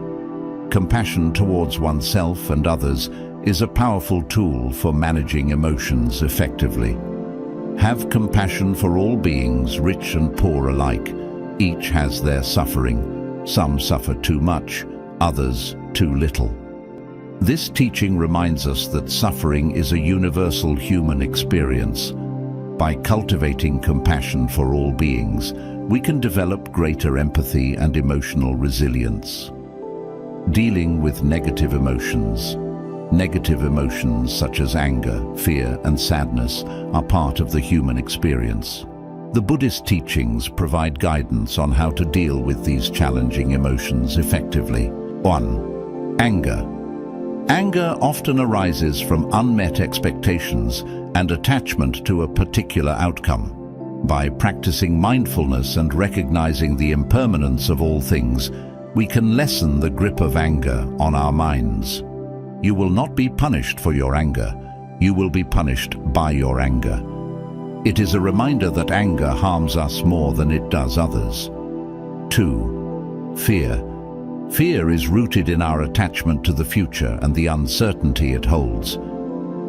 Compassion towards oneself and others is a powerful tool for managing emotions effectively. Have compassion for all beings, rich and poor alike. Each has their suffering. Some suffer too much, others too little. This teaching reminds us that suffering is a universal human experience. By cultivating compassion for all beings, we can develop greater empathy and emotional resilience. Dealing with negative emotions. Negative emotions such as anger, fear, and sadness are part of the human experience. The Buddhist teachings provide guidance on how to deal with these challenging emotions effectively. 1. Anger. Anger often arises from unmet expectations and attachment to a particular outcome. By practicing mindfulness and recognizing the impermanence of all things, we can lessen the grip of anger on our minds. You will not be punished for your anger. You will be punished by your anger. It is a reminder that anger harms us more than it does others. 2. Fear. Fear is rooted in our attachment to the future and the uncertainty it holds.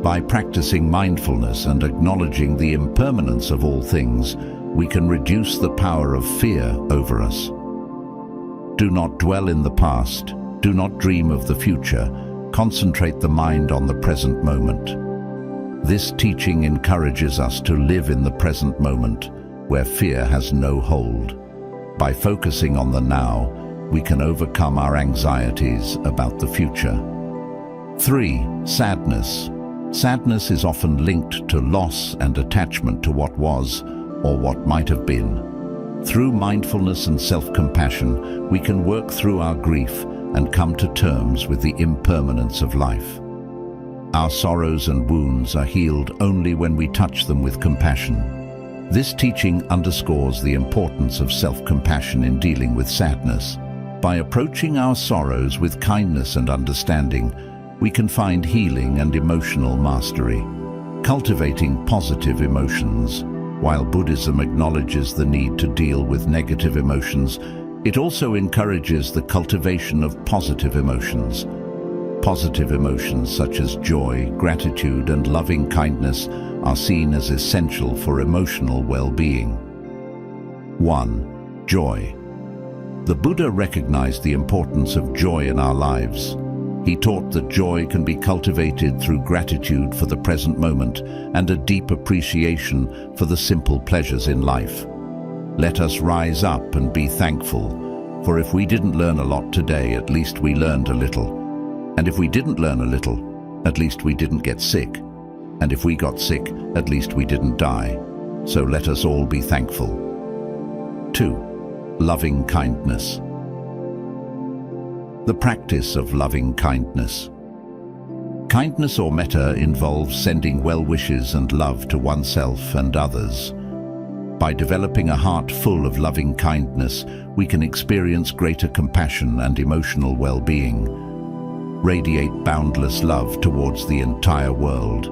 By practicing mindfulness and acknowledging the impermanence of all things, we can reduce the power of fear over us. Do not dwell in the past. Do not dream of the future. Concentrate the mind on the present moment. This teaching encourages us to live in the present moment, where fear has no hold. By focusing on the now, we can overcome our anxieties about the future. 3. Sadness. Sadness is often linked to loss and attachment to what was or what might have been. Through mindfulness and self-compassion, we can work through our grief and come to terms with the impermanence of life. Our sorrows and wounds are healed only when we touch them with compassion. This teaching underscores the importance of self-compassion in dealing with sadness. By approaching our sorrows with kindness and understanding, we can find healing and emotional mastery. Cultivating positive emotions. While Buddhism acknowledges the need to deal with negative emotions, it also encourages the cultivation of positive emotions. Positive emotions such as joy, gratitude, and loving kindness are seen as essential for emotional well-being. 1. Joy. The Buddha recognized the importance of joy in our lives. He taught that joy can be cultivated through gratitude for the present moment and a deep appreciation for the simple pleasures in life. Let us rise up and be thankful, for if we didn't learn a lot today, at least we learned a little. And if we didn't learn a little, at least we didn't get sick. And if we got sick, at least we didn't die. So let us all be thankful. 2. Loving kindness. The practice of loving kindness. Kindness or metta involves sending well wishes and love to oneself and others. By developing a heart full of loving kindness, we can experience greater compassion and emotional well-being. Radiate boundless love towards the entire world.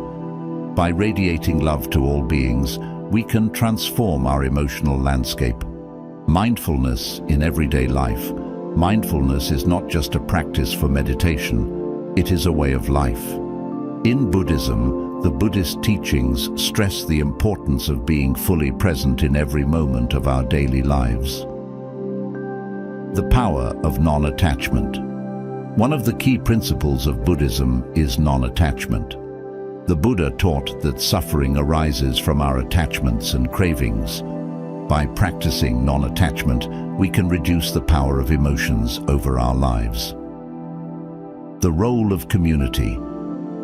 By radiating love to all beings, we can transform our emotional landscape. Mindfulness in everyday life. Mindfulness is not just a practice for meditation, it is a way of life. In Buddhism, the Buddhist teachings stress the importance of being fully present in every moment of our daily lives. The power of non-attachment. One of the key principles of Buddhism is non-attachment. The Buddha taught that suffering arises from our attachments and cravings. By practicing non-attachment, we can reduce the power of emotions over our lives. The role of community.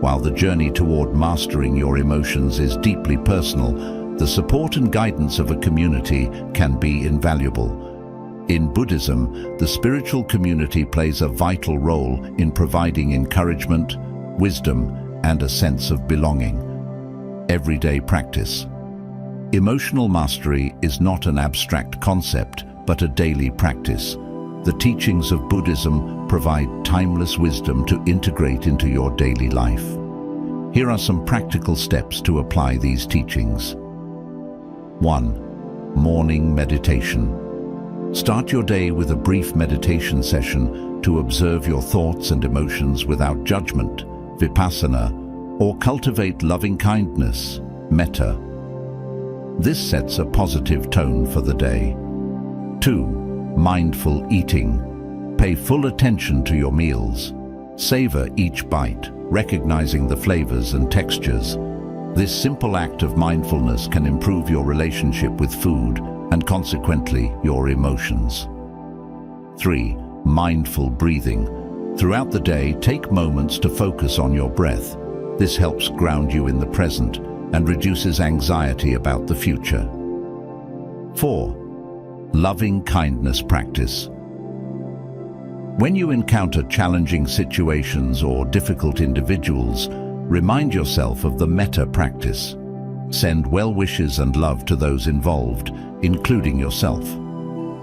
While the journey toward mastering your emotions is deeply personal, the support and guidance of a community can be invaluable. In Buddhism, the spiritual community plays a vital role in providing encouragement, wisdom, and a sense of belonging. Everyday practice. Emotional mastery is not an abstract concept, but a daily practice. The teachings of Buddhism provide timeless wisdom to integrate into your daily life. Here are some practical steps to apply these teachings. 1. Morning meditation. Start your day with a brief meditation session to observe your thoughts and emotions without judgment, vipassana, or cultivate loving kindness, metta. This sets a positive tone for the day. 2. Mindful eating. Pay full attention to your meals. Savor each bite, recognizing the flavors and textures. This simple act of mindfulness can improve your relationship with food and consequently your emotions. 3. Mindful breathing. Throughout the day, take moments to focus on your breath. This helps ground you in the present and reduces anxiety about the future. 4. Loving kindness practice. When you encounter challenging situations or difficult individuals, remind yourself of the metta practice. Send well wishes and love to those involved, including yourself.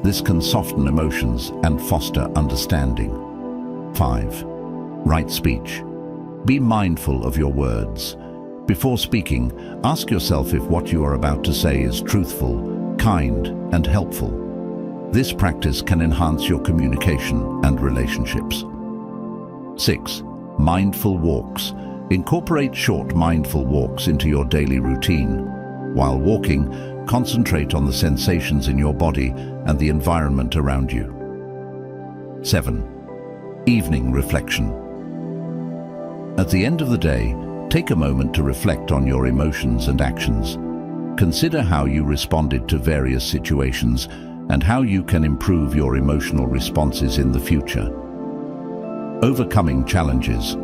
This can soften emotions and foster understanding. 5. Right speech. Be mindful of your words. Before speaking, ask yourself if what you are about to say is truthful, kind, and helpful. This practice can enhance your communication and relationships. 6. Mindful walks. Incorporate short mindful walks into your daily routine. While walking, concentrate on the sensations in your body and the environment around you. 7. Evening reflection. At the end of the day, take a moment to reflect on your emotions and actions. Consider how you responded to various situations and how you can improve your emotional responses in the future. Overcoming challenges.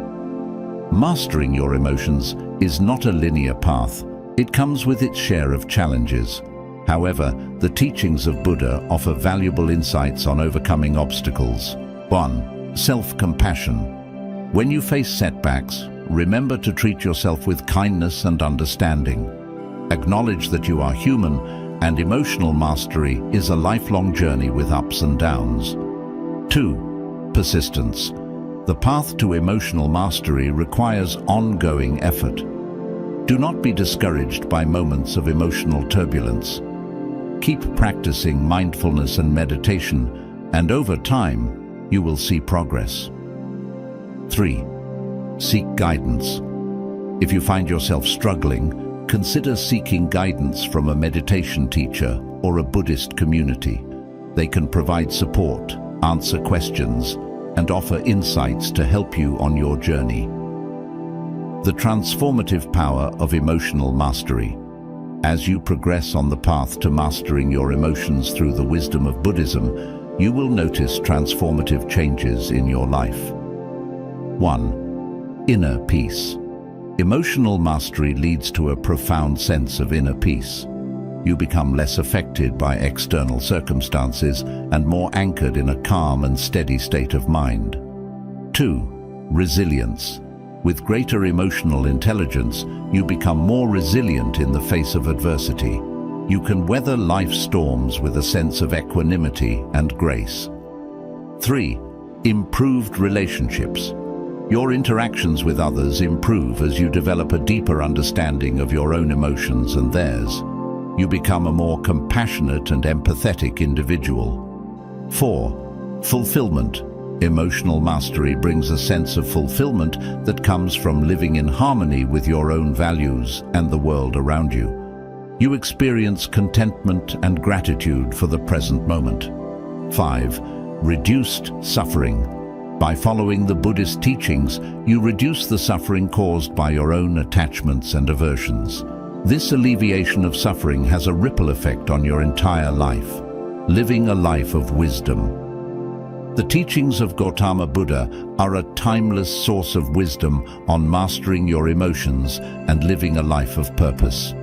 Mastering your emotions is not a linear path. It comes with its share of challenges. However, the teachings of Buddha offer valuable insights on overcoming obstacles. 1. Self-compassion. When you face setbacks, remember to treat yourself with kindness and understanding. Acknowledge that you are human, and emotional mastery is a lifelong journey with ups and downs. 2. Persistence. The path to emotional mastery requires ongoing effort. Do not be discouraged by moments of emotional turbulence. Keep practicing mindfulness and meditation, and over time, you will see progress. 3. Seek guidance. If you find yourself struggling, consider seeking guidance from a meditation teacher or a Buddhist community. They can provide support, answer questions, and offer insights to help you on your journey. The transformative power of emotional mastery. As you progress on the path to mastering your emotions through the wisdom of Buddhism, you will notice transformative changes in your life. 1. Inner peace. Emotional mastery leads to a profound sense of inner peace. You become less affected by external circumstances and more anchored in a calm and steady state of mind. 2. Resilience. With greater emotional intelligence, you become more resilient in the face of adversity. You can weather life's storms with a sense of equanimity and grace. 3. Improved relationships. Your interactions with others improve as you develop a deeper understanding of your own emotions and theirs. You become a more compassionate and empathetic individual. 4. Fulfillment. Emotional mastery brings a sense of fulfillment that comes from living in harmony with your own values and the world around you. You experience contentment and gratitude for the present moment. 5. Reduced suffering. By following the Buddhist teachings, you reduce the suffering caused by your own attachments and aversions. This alleviation of suffering has a ripple effect on your entire life, living a life of wisdom. The teachings of Gautama Buddha are a timeless source of wisdom on mastering your emotions and living a life of purpose.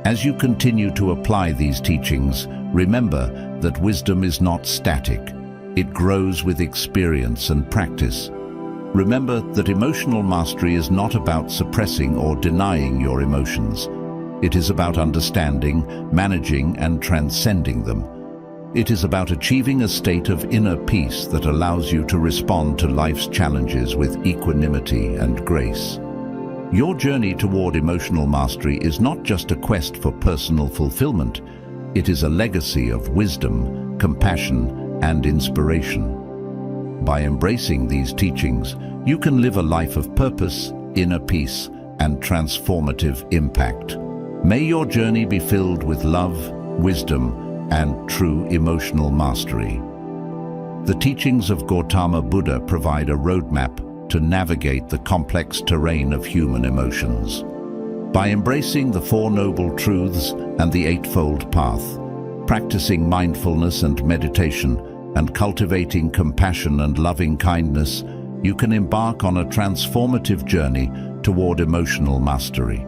As you continue to apply these teachings, remember that wisdom is not static. It grows with experience and practice. Remember that emotional mastery is not about suppressing or denying your emotions. It is about understanding, managing, and transcending them. It is about achieving a state of inner peace that allows you to respond to life's challenges with equanimity and grace. Your journey toward emotional mastery is not just a quest for personal fulfillment. It is a legacy of wisdom, compassion, and inspiration. By embracing these teachings, you can live a life of purpose, inner peace, and transformative impact. May your journey be filled with love, wisdom, and true emotional mastery. The teachings of Gautama Buddha provide a roadmap to navigate the complex terrain of human emotions. By embracing the Four Noble Truths and the Eightfold Path, practicing mindfulness and meditation, and cultivating compassion and loving kindness, you can embark on a transformative journey toward emotional mastery.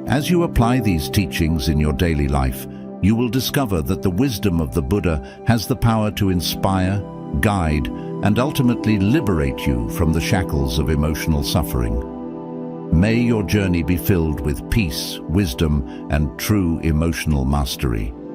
As you apply these teachings in your daily life, you will discover that the wisdom of the Buddha has the power to inspire, guide, and ultimately liberate you from the shackles of emotional suffering. May your journey be filled with peace, wisdom, and true emotional mastery.